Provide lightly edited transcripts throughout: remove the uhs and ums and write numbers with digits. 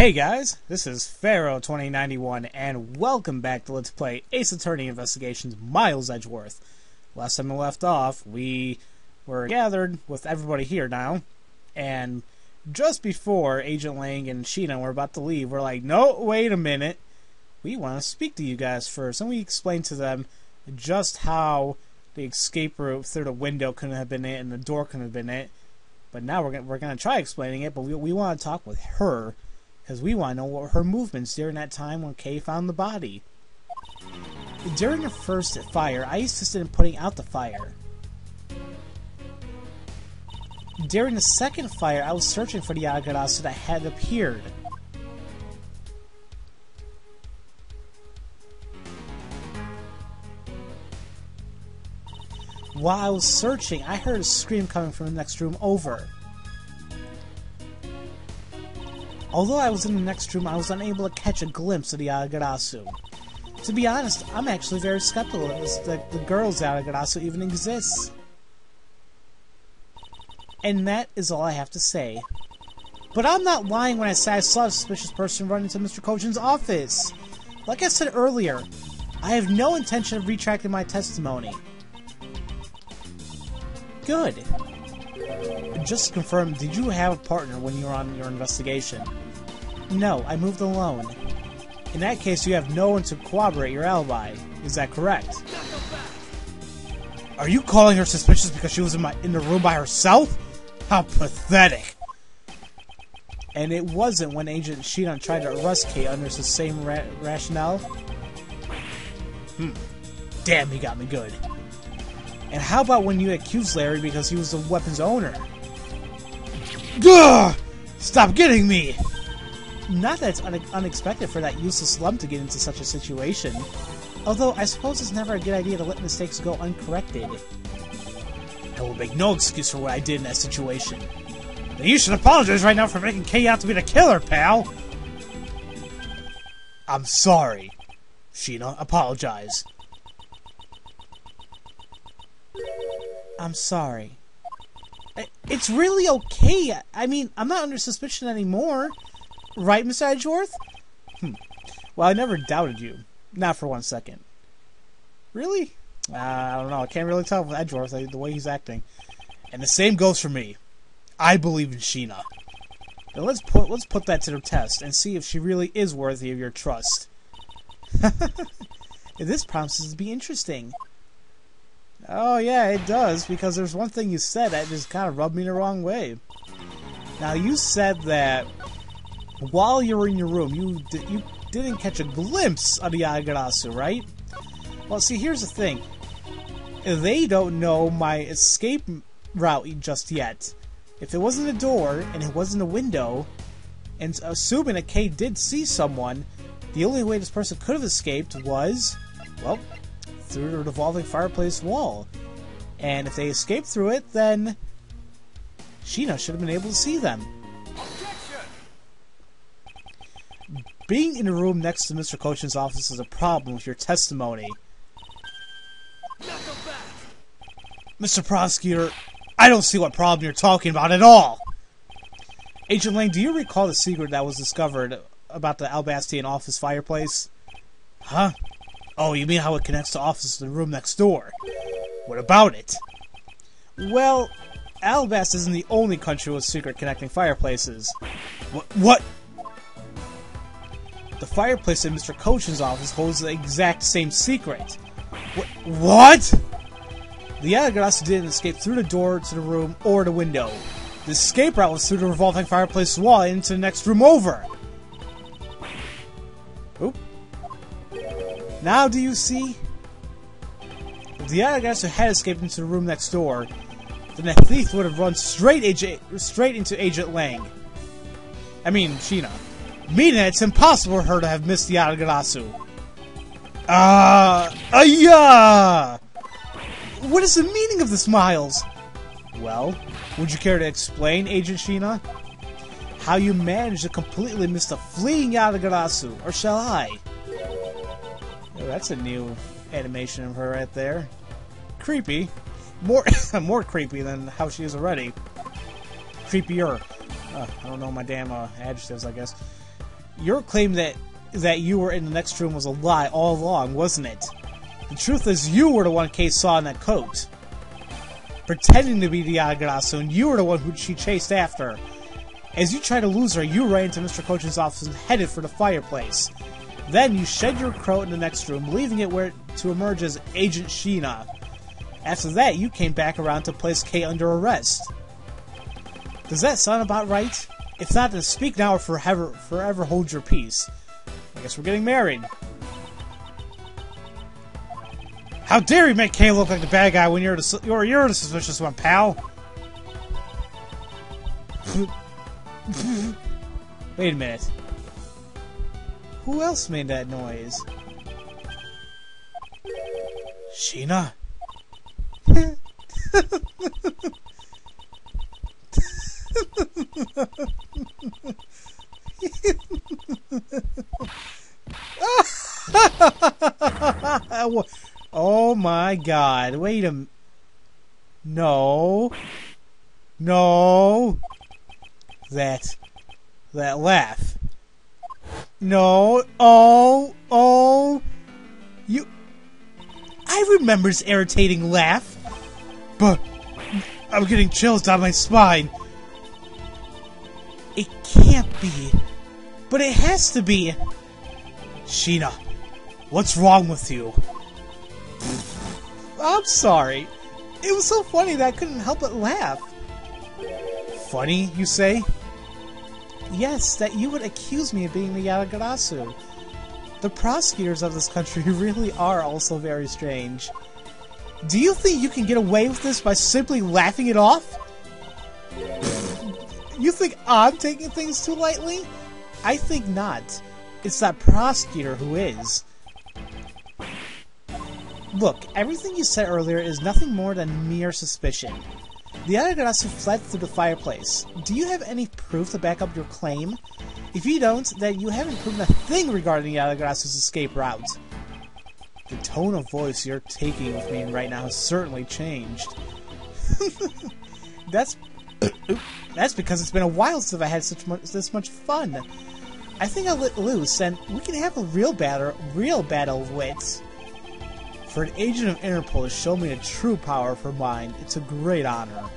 Hey guys, this is Pharaoh 2091 and welcome back to Let's Play Ace Attorney Investigations Miles Edgeworth. Last time we left off, we were gathered with everybody here now, and just before Agent Lang and Shi-Na were about to leave, we're like, no, wait a minute. We want to speak to you guys first, and we explained to them just how the escape route through the window couldn't have been it and the door couldn't have been it. But now we're gonna try explaining it, but we want to talk with her. Because we want to know what her movements during that time when Kay found the body. During the first fire, I assisted in putting out the fire. During the second fire, I was searching for the Yagarasu that had appeared. While I was searching, I heard a scream coming from the next room over. Although I was in the next room, I was unable to catch a glimpse of the Yagarasu. To be honest, I'm actually very skeptical that the girl's Yagarasu even exists. And that is all I have to say. But I'm not lying when I say I saw a suspicious person run into Mr. Kojin's office. Like I said earlier, I have no intention of retracting my testimony. Good. Just to confirm, did you have a partner when you were on your investigation? No, I moved alone. In that case, you have no one to corroborate your alibi. Is that correct? Are you calling her suspicious because she was in the room by herself? How pathetic! And it wasn't when Agent Shi-Na tried to arrest Kate under the same rationale? Damn, he got me good. And how about when you accused Larry because he was the weapon's owner? Gah! Stop getting me! Not that it's unexpected for that useless lump to get into such a situation. Although, I suppose it's never a good idea to let mistakes go uncorrected. I will make no excuse for what I did in that situation. Then you should apologize right now for making Kay out to be the killer, pal! I'm sorry. Shi-Na, apologize. I'm sorry. It's really okay. I mean, I'm not under suspicion anymore. Right, Mr. Edgeworth? Well, I never doubted you. Not for 1 second. Really? I don't know. I can't really tell from Edgeworth the way he's acting. And the same goes for me. I believe in Shi-Na. Now let's put that to the test and see if she really is worthy of your trust. This promises to be interesting. Oh yeah, it does, because there's one thing you said that just kind of rubbed me the wrong way. Now, you said that while you were in your room, you didn't catch a glimpse of the Yagarasu, right? Well, see, here's the thing. They don't know my escape route just yet. If it wasn't a door, and it wasn't a window, and assuming that Kay did see someone, the only way this person could have escaped was, well, through the revolving fireplace wall. And if they escaped through it, then Shi-Na should have been able to see them. Being in the room next to Mr. Kojin's office is a problem with your testimony. Mr. Prosecutor, I don't see what problem you're talking about at all. Agent Lang, do you recall the secret that was discovered about the Albastian office fireplace? Huh? Oh, you mean how it connects the office to the room next door? What about it? Well, Alabast isn't the only country with secret connecting fireplaces. What? The fireplace in Mr. Kojin's office holds the exact same secret. What? The Yagarasu didn't escape through the door to the room or the window. The escape route was through the revolving fireplace wall into the next room over. Oop. Now do you see? If the Yagarasu had escaped into the room next door, then the thief would have run straight into Agent Lang. I mean, Shi-Na. Meaning that it's impossible for her to have missed the Yagarasu. Yeah! What is the meaning of this, Miles? Well, would you care to explain, Agent Shi-Na? How you managed to completely miss the fleeing Yagarasu, or shall I? Oh, that's a new animation of her right there. Creepy. More creepy than how she is already. Creepier. I don't know my damn adjectives, I guess. Your claim that you were in the next room was a lie all along, wasn't it? The truth is, you were the one Kay saw in that coat, pretending to be the Yatagarasu, and you were the one who she chased after. As you tried to lose her, you ran into Mr. Coach's office and headed for the fireplace. Then you shed your coat in the next room, leaving it where to emerge as Agent Shi-na. After that, you came back around to place Kay under arrest. Does that sound about right? If not, then speak now or forever hold your peace. I guess we're getting married. How dare you make Kay look like the bad guy when you're the suspicious one, pal? Wait a minute. Who else made that noise? Shi-na? Oh my god, wait a minute. No. No. That laugh. No. Oh. You... I remember his irritating laugh. But I'm getting chills down my spine. It can't be. But it has to be. Shi-na, what's wrong with you? I'm sorry. It was so funny that I couldn't help but laugh. Funny, you say? Yes, that you would accuse me of being the Yatagarasu. The prosecutors of this country really are also very strange. Do you think you can get away with this by simply laughing it off? You think I'm taking things too lightly? I think not. It's that prosecutor who is. Look, everything you said earlier is nothing more than mere suspicion. The Yatagarasu fled through the fireplace. Do you have any proof to back up your claim? If you don't, then you haven't proven a thing regarding the Yatagarasu's escape route. The tone of voice you're taking with me right now has certainly changed. That's because it's been a while since I had this much fun. I think I let loose, and we can have a real battle of wits. For an agent of Interpol to show me the true power of her mind, it's a great honor.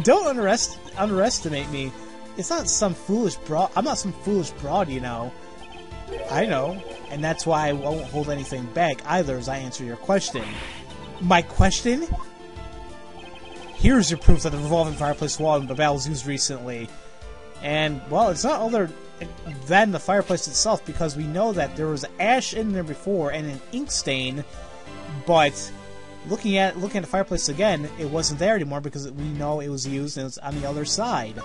Don't underestimate me. It's not some foolish broad. I'm not some foolish broad, you know. I know, and that's why I won't hold anything back either as I answer your question. My question? Here's your proof that the revolving fireplace wall in the battle was used recently. And, well, it's not other than the fireplace itself, because we know that there was ash in there before and an ink stain, but looking at the fireplace again, it wasn't there anymore because we know it was used and it's on the other side.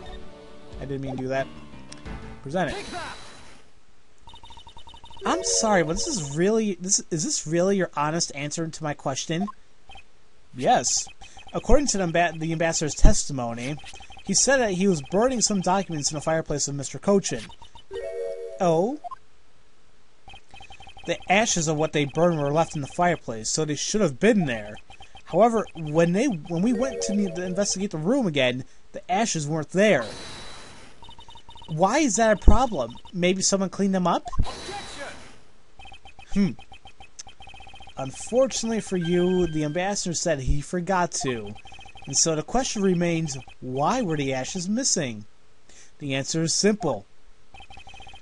I didn't mean to do that. Present it. I'm sorry, but is this really your honest answer to my question? Yes. According to the ambassador's testimony, he said that he was burning some documents in the fireplace of Mr. Cochin. Oh? The ashes of what they burned were left in the fireplace, so they should have been there. However, when we went to investigate the room again, the ashes weren't there. Why is that a problem? Maybe someone cleaned them up? Unfortunately for you, the ambassador said he forgot to. And so the question remains, why were the ashes missing? The answer is simple.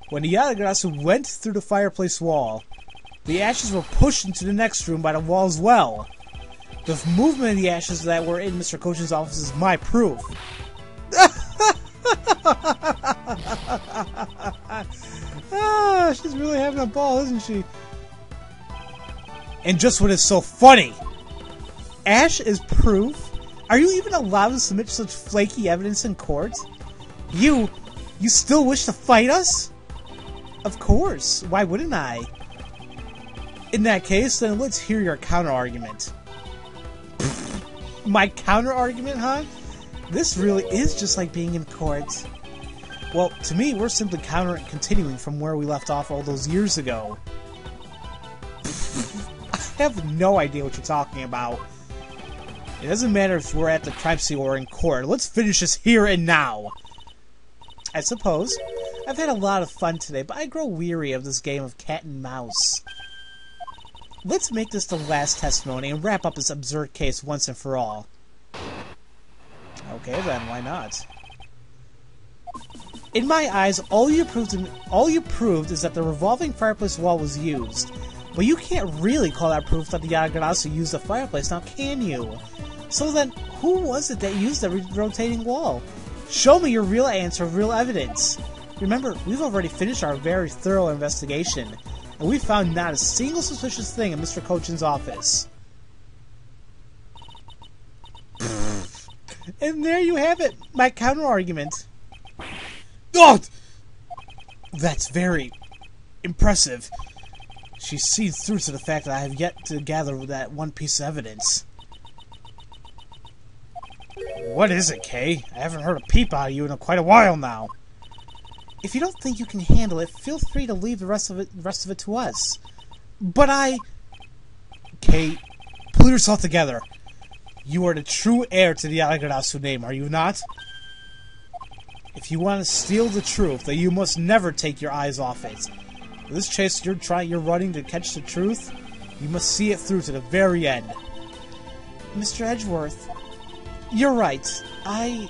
When the Yatagarasu went through the fireplace wall, the ashes were pushed into the next room by the wall as well. The movement of the ashes that were in Mr. Cochin's office is my proof. She's really having a ball, isn't she? And just what is so funny, ash is proof? Are you even allowed to submit such flaky evidence in court? You still wish to fight us? Of course, why wouldn't I? In that case, then let's hear your counter-argument. My counter-argument, huh? This really is just like being in court. Well, to me, we're simply continuing from where we left off all those years ago. I have no idea what you're talking about. It doesn't matter if we're at the crime scene or in court. Let's finish this here and now. I suppose. I've had a lot of fun today, but I grow weary of this game of cat and mouse. Let's make this the last testimony and wrap up this absurd case once and for all. Okay then, why not? In my eyes, all you proved is that the revolving fireplace wall was used. But you can't really call that proof that the Yagarasu used the fireplace, now can you? So then, who was it that used the rotating wall? Show me your real answer, real evidence. Remember, we've already finished our very thorough investigation, and we found not a single suspicious thing in Mr. Kochin's office. And there you have it, my counter-argument. Oh! That's very impressive. She sees through to the fact that I have yet to gather that one piece of evidence. What is it, Kay? I haven't heard a peep out of you in quite a while now. If you don't think you can handle it, feel free to leave the rest of it to us. But Kay, pull yourself together. You are the true heir to the Yagarasu name, are you not? If you want to steal the truth, then you must never take your eyes off it. This chase you're running to catch the truth, you must see it through to the very end. Mr. Edgeworth, you're right. I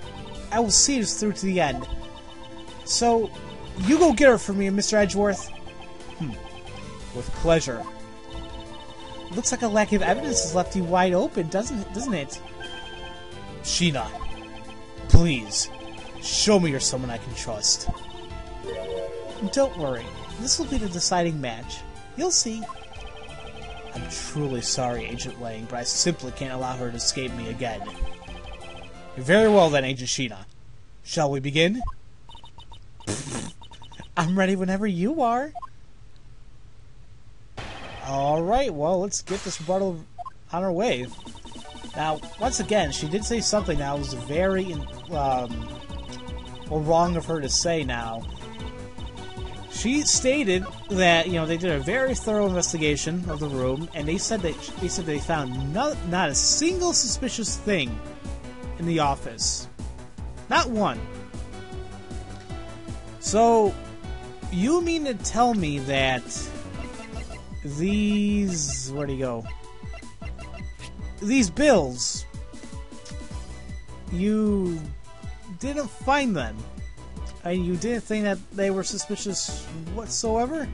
will see this through to the end. So, you go get her for me, Mr. Edgeworth. With pleasure. Looks like a lack of evidence has left you wide open, doesn't it? Shi-na, please, show me you're someone I can trust. Don't worry. This will be the deciding match. You'll see. I'm truly sorry, Agent Lang, but I simply can't allow her to escape me again. Very well then, Agent Shi-na. Shall we begin? I'm ready whenever you are. Alright, well, let's get this rebuttal on our way. Now, once again, she did say something that was very wrong of her to say now. She stated that, they did a very thorough investigation of the room, and they said they found not a single suspicious thing in the office. Not one. So, you mean to tell me that these... where'd he go? These bills, you didn't find them? And you didn't think that they were suspicious whatsoever?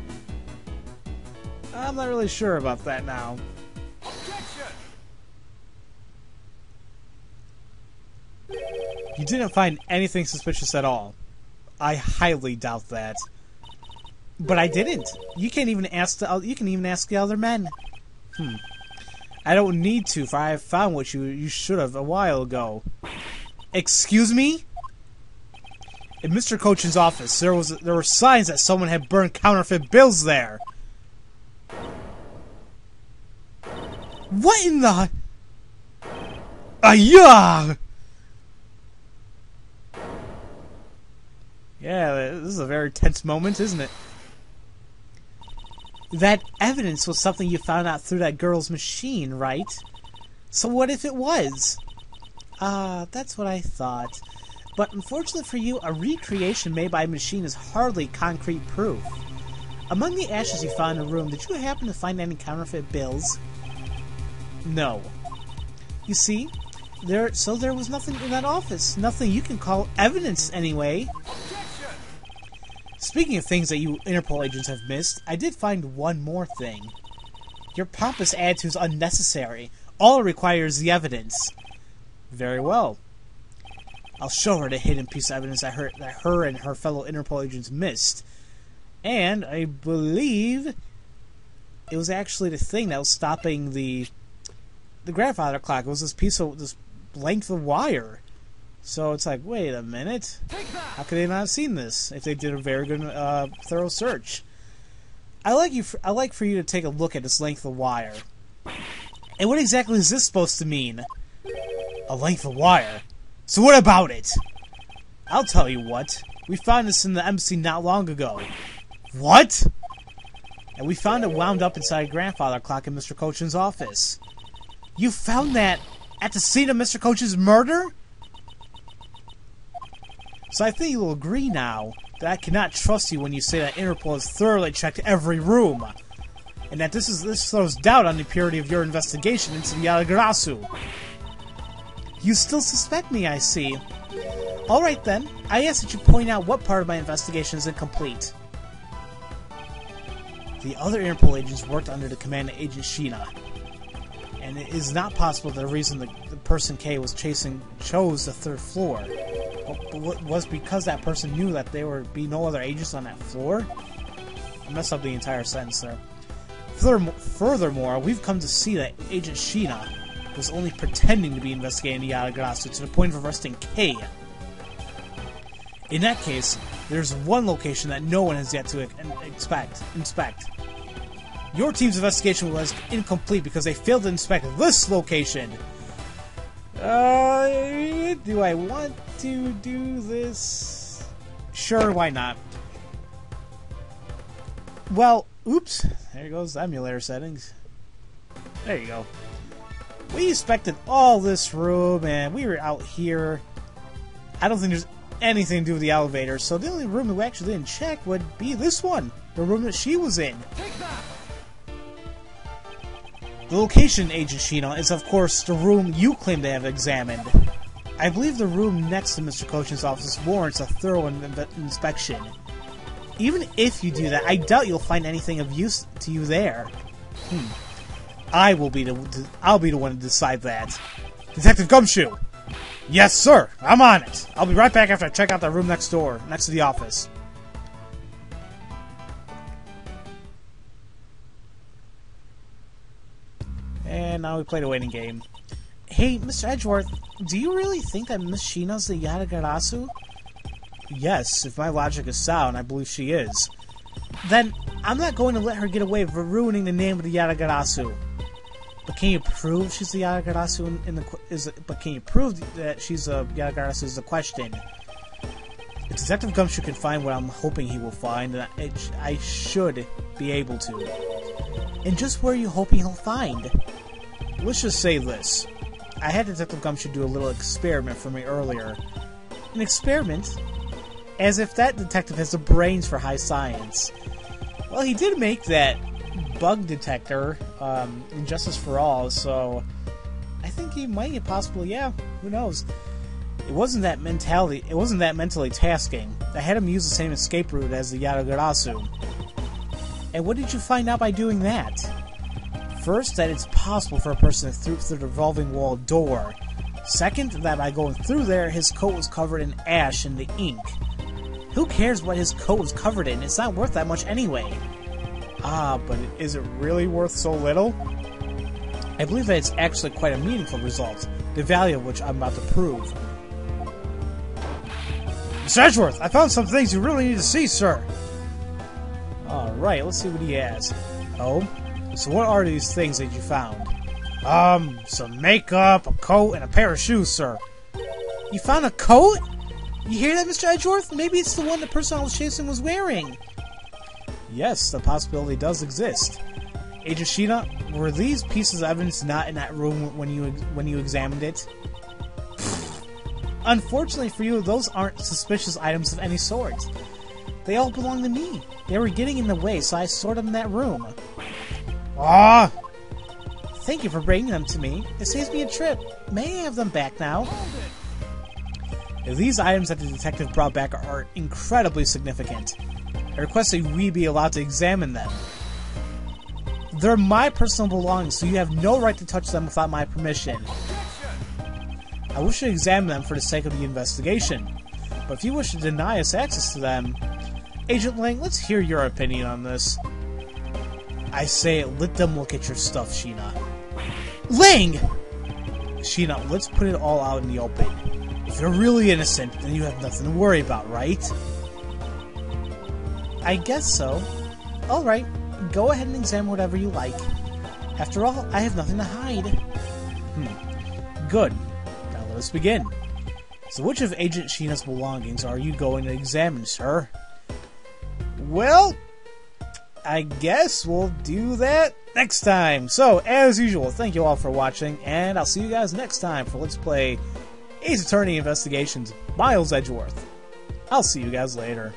I'm not really sure about that now. Objection! You didn't find anything suspicious at all. I highly doubt that. But I didn't. You can even ask the other men. I don't need to, for I have found what you should have a while ago. Excuse me? In Mr. Kochin's office, there were signs that someone had burned counterfeit bills there. What in the... yeah! Yeah, this is a very tense moment, isn't it? That evidence was something you found out through that girl's machine, right? So what if it was? That's what I thought. But unfortunately for you, a recreation made by a machine is hardly concrete proof. Among the ashes you found in the room, did you happen to find any counterfeit bills? No. You see, there was nothing in that office. Nothing you can call evidence, anyway. Speaking of things that you Interpol agents have missed, I did find one more thing. Your pompous attitude is unnecessary. All it requires is the evidence. Very well. I'll show her the hidden piece of evidence that her and her fellow Interpol agents missed. And I believe it was actually the thing that was stopping the grandfather clock. It was this length of wire. So it's like, wait a minute. How could they not have seen this if they did a very good, thorough search? I like for you to take a look at this length of wire. And what exactly is this supposed to mean? A length of wire? So what about it? I'll tell you what. We found this in the embassy not long ago. What? And we found it wound up inside a grandfather clock in Mr. Kochin's office. You found that at the scene of Mr. Kochin's murder? So I think you'll agree now that I cannot trust you when you say that Interpol has thoroughly checked every room, and that this throws doubt on the purity of your investigation into the Yatagarasu. You still suspect me, I see. Alright then, I ask that you point out what part of my investigation is incomplete. The other Interpol agents worked under the command of Agent Shi-Na, and it is not possible that the reason the person K was chasing chose the 3rd floor was because that person knew that there would be no other agents on that floor. I messed up the entire sentence there. Furthermore, we've come to see that Agent Shi-Na was only pretending to be investigating the Yatagarasu to the point of arresting K. In that case, there's one location that no one has yet to inspect. Your team's investigation was incomplete because they failed to inspect this location. Do I want to do this? Sure, why not? Well, oops. There goes the emulator settings. There you go. We inspected all this room, and we were out here. I don't think there's anything to do with the elevator, so the only room that we actually didn't check would be this one. The room that she was in. The location, Agent Shi-Na, is of course the room you claim to have examined. I believe the room next to Mr. Kochin's office warrants a thorough inspection. Even if you do that, I doubt you'll find anything of use to you there. I'll be the one to decide that. Detective Gumshoe! Yes, sir! I'm on it! I'll be right back after I check out that room next door, next to the office. And now we play the waiting game. Hey, Mr. Edgeworth, do you really think that Miss Shi-na's the Yatagarasu? Yes, if my logic is sound, I believe she is. Then, I'm not going to let her get away for ruining the name of the Yatagarasu. But can you prove she's the Yatagarasu but can you prove that she's a Yatagarasu is the question. If Detective Gumshoe can find what I'm hoping he will find, then I should be able to. And just where are you hoping he'll find? Let's just say this. I had Detective Gumshoe do a little experiment for me earlier. An experiment? As if that detective has the brains for high science. Well, he did make that bug detector in Justice for All, so I think he might have possibly, yeah, who knows. It wasn't that mentally tasking. I had him use the same escape route as the Yatagarasu. And what did you find out by doing that? First, that it's possible for a person to through the revolving wall door. Second, that by going through there, his coat was covered in ash and the ink. Who cares what his coat was covered in? It's not worth that much anyway. Ah, but is it really worth so little? I believe that it's actually quite a meaningful result, the value of which I'm about to prove. Mr. Edgeworth, I found some things you really need to see, sir. Alright, let's see what he has. Oh? So what are these things that you found? Some makeup, a coat, and a pair of shoes, sir. You found a coat? You hear that, Mr. Edgeworth? Maybe it's the one the person I was chasing was wearing. Yes, the possibility does exist. Agent Shi-na, were these pieces of evidence not in that room when you examined it? Unfortunately for you, those aren't suspicious items of any sort. They all belong to me. They were getting in the way, so I stored them in that room. Ah! Thank you for bringing them to me. It saves me a trip. May I have them back now? If these items that the detective brought back are incredibly significant, I request that we be allowed to examine them. They're my personal belongings, so you have no right to touch them without my permission. I wish to examine them for the sake of the investigation, but if you wish to deny us access to them... Agent Lang, let's hear your opinion on this. I say, let them look at your stuff, Shi-na. Lang! Shi-na, let's put it all out in the open. If you're really innocent, then you have nothing to worry about, right? I guess so. Alright, go ahead and examine whatever you like. After all, I have nothing to hide. Good. Now let us begin. So which of Agent Shi-na's belongings are you going to examine, sir? Well, I guess we'll do that next time. So, as usual, thank you all for watching, and I'll see you guys next time for Let's Play Ace Attorney Investigations, Miles Edgeworth. I'll see you guys later.